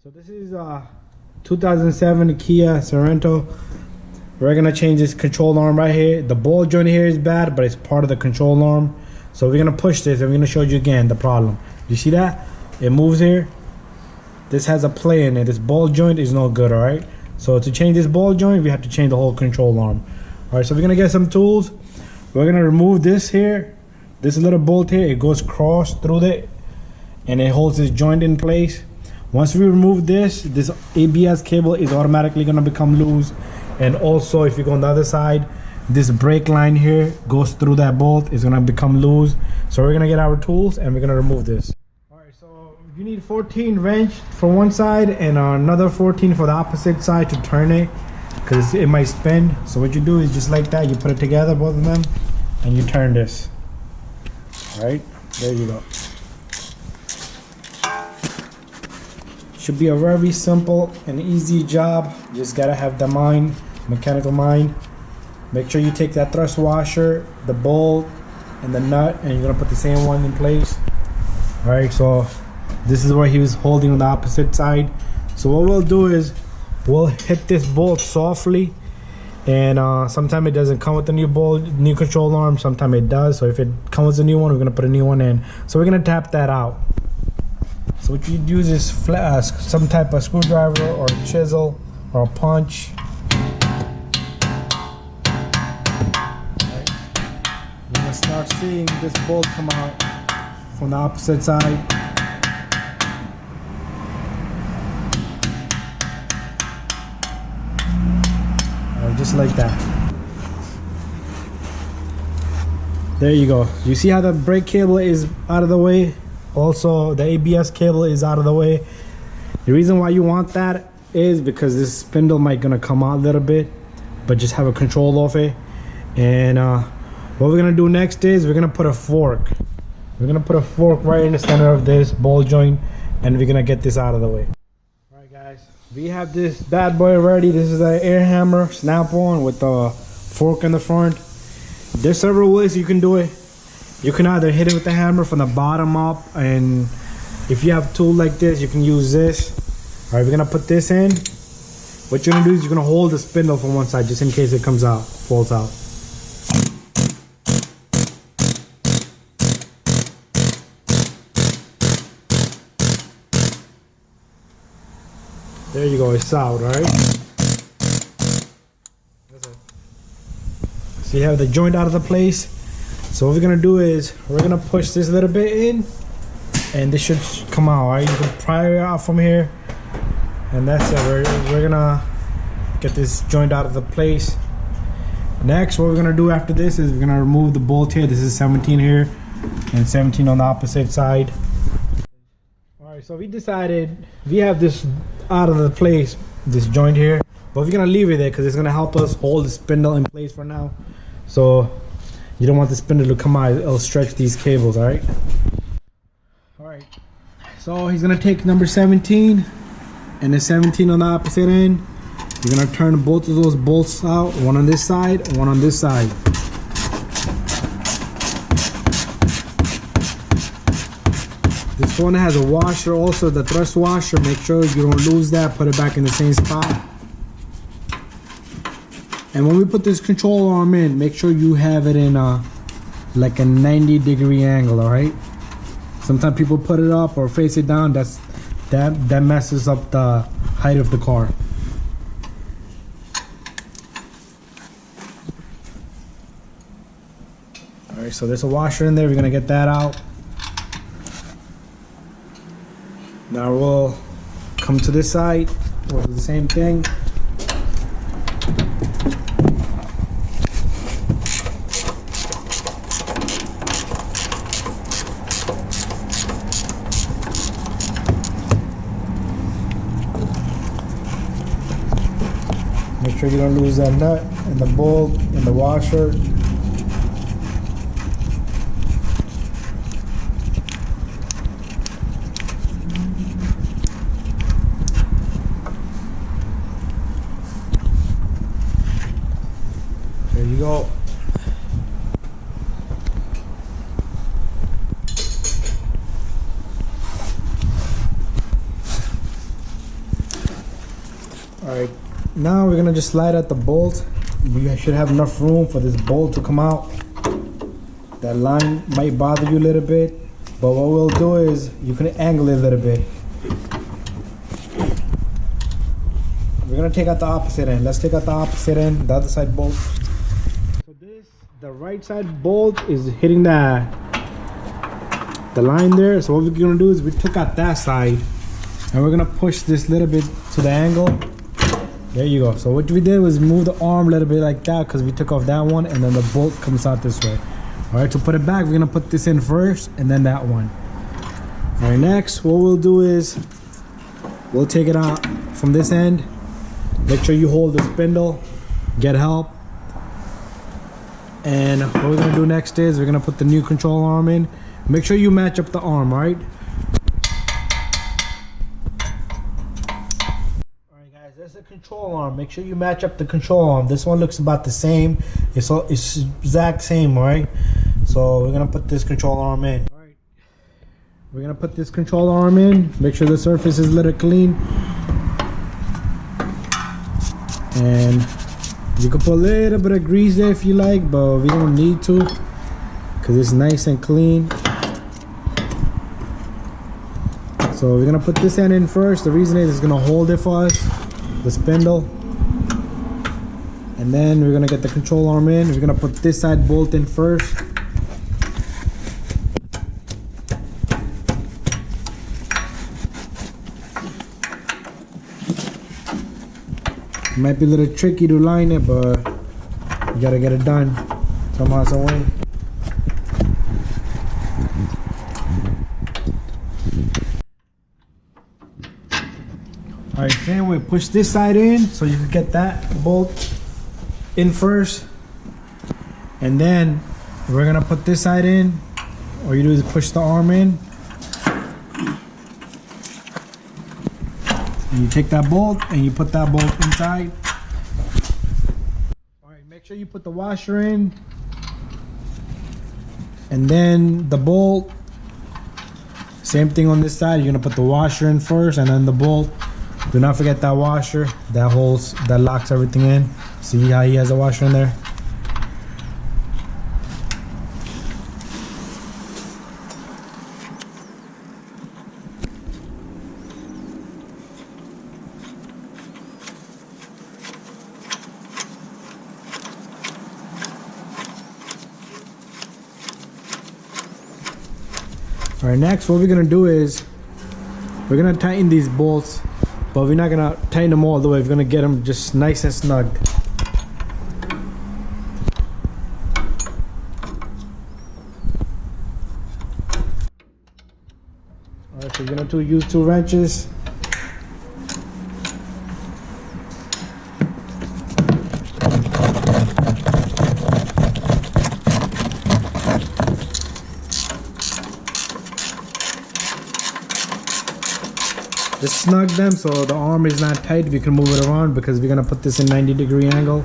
So this is 2007 Kia Sorento. We're gonna change this control arm right here. The ball joint here is bad, but it's part of the control arm. So we're gonna push this and we're gonna show you again the problem. You see that? It moves here. This has a play in it. This ball joint is no good, alright? So to change this ball joint, we have to change the whole control arm. Alright, so we're gonna get some tools. We're gonna remove this here. This little bolt here, it goes cross through it and it holds this joint in place. Once we remove this ABS cable is automatically gonna become loose. And also if you go on the other side, this brake line here goes through that bolt, is gonna become loose. So we're gonna get our tools and we're gonna remove this. Alright, so you need 14 wrench for one side and another 14 for the opposite side to turn it, because it might spin. So what you do is just like that, you put it together, both of them, and you turn this. Alright, there you go. Should be a very simple and easy job. You just gotta have the mind, mechanical mind. Make sure you take that thrust washer, the bolt, and the nut, and you're gonna put the same one in place. Alright, so this is where he was holding on the opposite side. So what we'll do is we'll hit this bolt softly, and sometimes it doesn't come with the new bolt, new control arm, sometimes it does. So if it comes with a new one, we're gonna put a new one in. So we're gonna tap that out. So what you'd use is some type of screwdriver or a chisel or a punch. Right. You're gonna start seeing this bolt come out from the opposite side. Right, just like that. There you go. You see how the brake cable is out of the way? Also, the ABS cable is out of the way. The reason why you want that is because this spindle might gonna come out a little bit, but just have a control of it. And what we're gonna do next is we're gonna put a fork. We're gonna put a fork right in the center of this ball joint, and we're gonna get this out of the way. All right, guys, we have this bad boy ready. This is an air hammer snap-on with a fork in the front. There's several ways you can do it. You can either hit it with the hammer from the bottom up, and if you have a tool like this, you can use this. All right, we're gonna put this in. What you're gonna do is you're gonna hold the spindle from one side just in case it comes out, falls out. There you go, it's out, all right? That's it. So you have the joint out of the place. So what we're gonna do is we're gonna push this a little bit in, and this should come out. Right, you can pry it out from here, and that's it. We're gonna get this joint out of the place. Next, what we're gonna do after this is we're gonna remove the bolt here. This is 17 here and 17 on the opposite side. All right, so we decided we have this out of the place, this joint here, but we're gonna leave it there because it's gonna help us hold the spindle in place for now. So you don't want the spindle to come out, it'll stretch these cables, all right? All right, so he's gonna take number 17 and the 17 on the opposite end. You're gonna turn both of those bolts out, one on this side, one on this side. This one has a washer also, the thrust washer. Make sure you don't lose that, put it back in the same spot. And when we put this control arm in, make sure you have it in like a 90-degree angle, all right? Sometimes people put it up or face it down. That messes up the height of the car. All right, so there's a washer in there. We're gonna get that out. Now we'll come to this side. We'll do the same thing. Make sure you don't lose that nut and the bolt and the washer. There you go. Alright, now we're gonna just slide out the bolt. We should have enough room for this bolt to come out. That line might bother you a little bit, but what we'll do is you can angle it a little bit. We're gonna take out the opposite end. Let's take out the opposite end, the other side bolt. So the right side bolt is hitting the line there. So what we're gonna do is we took out that side and we're gonna push this little bit to the angle. There you go. So what we did was move the arm a little bit like that because we took off that one, and then the bolt comes out this way. All right, to put it back, we're gonna put this in first and then that one. All right, next what we'll do is we'll take it out from this end. Make sure you hold the spindle, get help. And what we're gonna do next is we're gonna put the new control arm in. Make sure you match up the arm, all right? All right, guys, that's the control arm. Make sure you match up the control arm. This one looks about the same. It's exact same, all right? So we're gonna put this control arm in. All right, we're gonna put this control arm in. Make sure the surface is a little clean. And you can put a little bit of grease there if you like, but we don't need to because it's nice and clean. So we're gonna put this end in first. The reason is it's gonna hold it for us, the spindle. And then we're gonna get the control arm in. We're gonna put this side bolt in first. It might be a little tricky to line it, but you gotta get it done somehow, some way. Alright, same way, push this side in so you can get that bolt in first. And then we're gonna put this side in. All you do is push the arm in. And you take that bolt and you put that bolt inside. Alright, make sure you put the washer in. And then the bolt. Same thing on this side. You're gonna put the washer in first and then the bolt. Do not forget that washer. That locks everything in. See how he has a washer in there? All right, next what we're gonna do is we're gonna tighten these bolts, but we're not gonna tighten them all the way. We're gonna get them just nice and snug. All right, so you're gonna use 2 wrenches. Just snug them so the arm is not tight. We can move it around because we're gonna put this in 90-degree angle.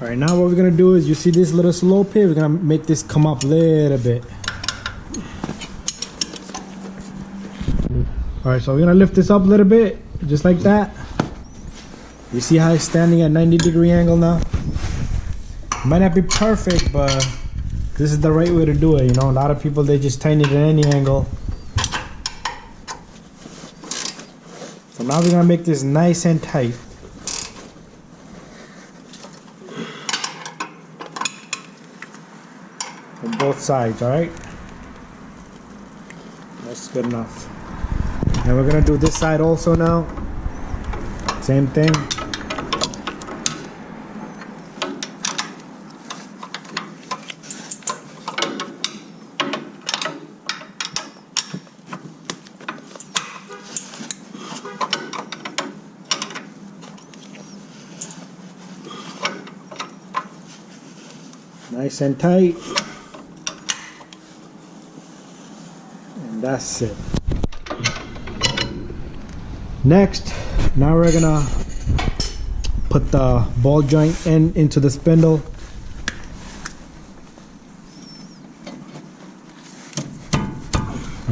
All right, now what we're gonna do is, you see this little slope here? We're gonna make this come up a little bit. All right, so we're gonna lift this up a little bit, just like that. You see how it's standing at 90-degree angle now? Might not be perfect, but this is the right way to do it. You know, a lot of people, they just tighten it at any angle. So now we're gonna make this nice and tight. On both sides, all right? That's good enough. And we're gonna do this side also now. Same thing. Nice and tight. And that's it. Next, now we're gonna put the ball joint end into the spindle.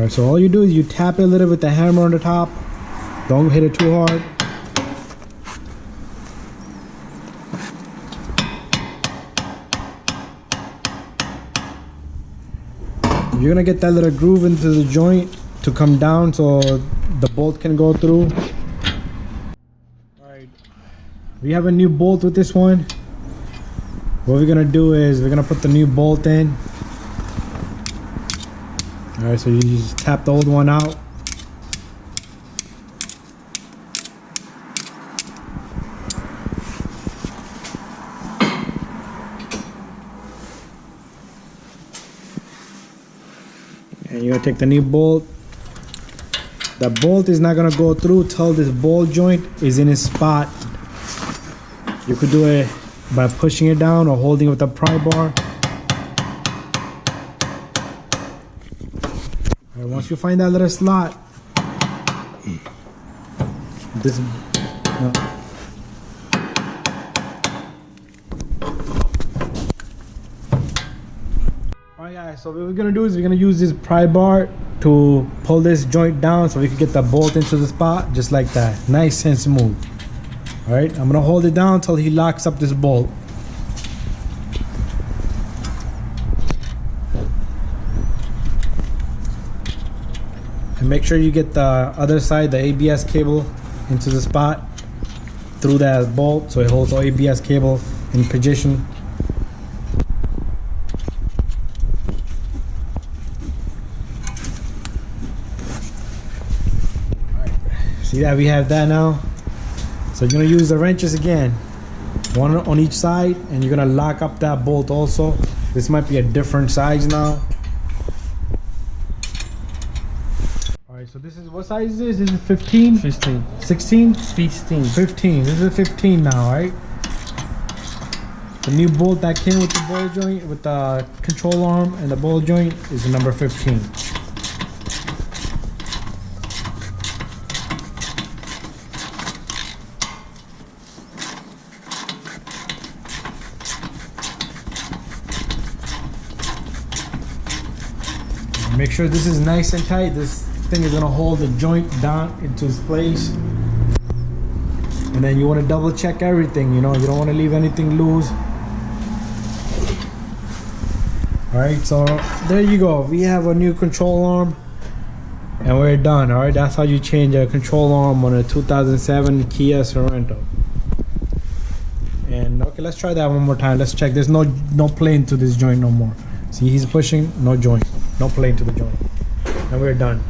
Alright, so all you do is you tap it a little with the hammer on the top. Don't hit it too hard. You're gonna get that little groove into the joint to come down so the bolt can go through. Alright, we have a new bolt with this one. What we're gonna do is we're gonna put the new bolt in. Alright, so you just tap the old one out. And you're gonna take the new bolt. The bolt is not gonna go through till this ball joint is in its spot. You could do it by pushing it down or holding it with a pry bar. Alright, once you find that little slot, this Alright guys, so what we're gonna do is we're gonna use this pry bar to pull this joint down so we can get the bolt into the spot just like that. Nice and smooth. Alright, I'm gonna hold it down until he locks up this bolt. And make sure you get the other side, the ABS cable, into the spot through that bolt so it holds the ABS cable in position. See that we have that now. So you're gonna use the wrenches again, one on each side, and you're gonna lock up that bolt also. This might be a different size now. All right, so this is, what size is this? This is 15? 15. 16? 15. 15. This is a 15 now, right? The new bolt that came with the ball joint, with the control arm and the ball joint, is the number 15. Make sure this is nice and tight. This thing is gonna hold the joint down into its place. And then you wanna double check everything, you know, you don't wanna leave anything loose. Alright, so there you go. We have a new control arm and we're done. Alright, that's how you change a control arm on a 2007 Kia Sorento. And okay, let's try that one more time. Let's check. There's no play into this joint no more. See, he's pushing, no joint. No play into the joint. And we're done.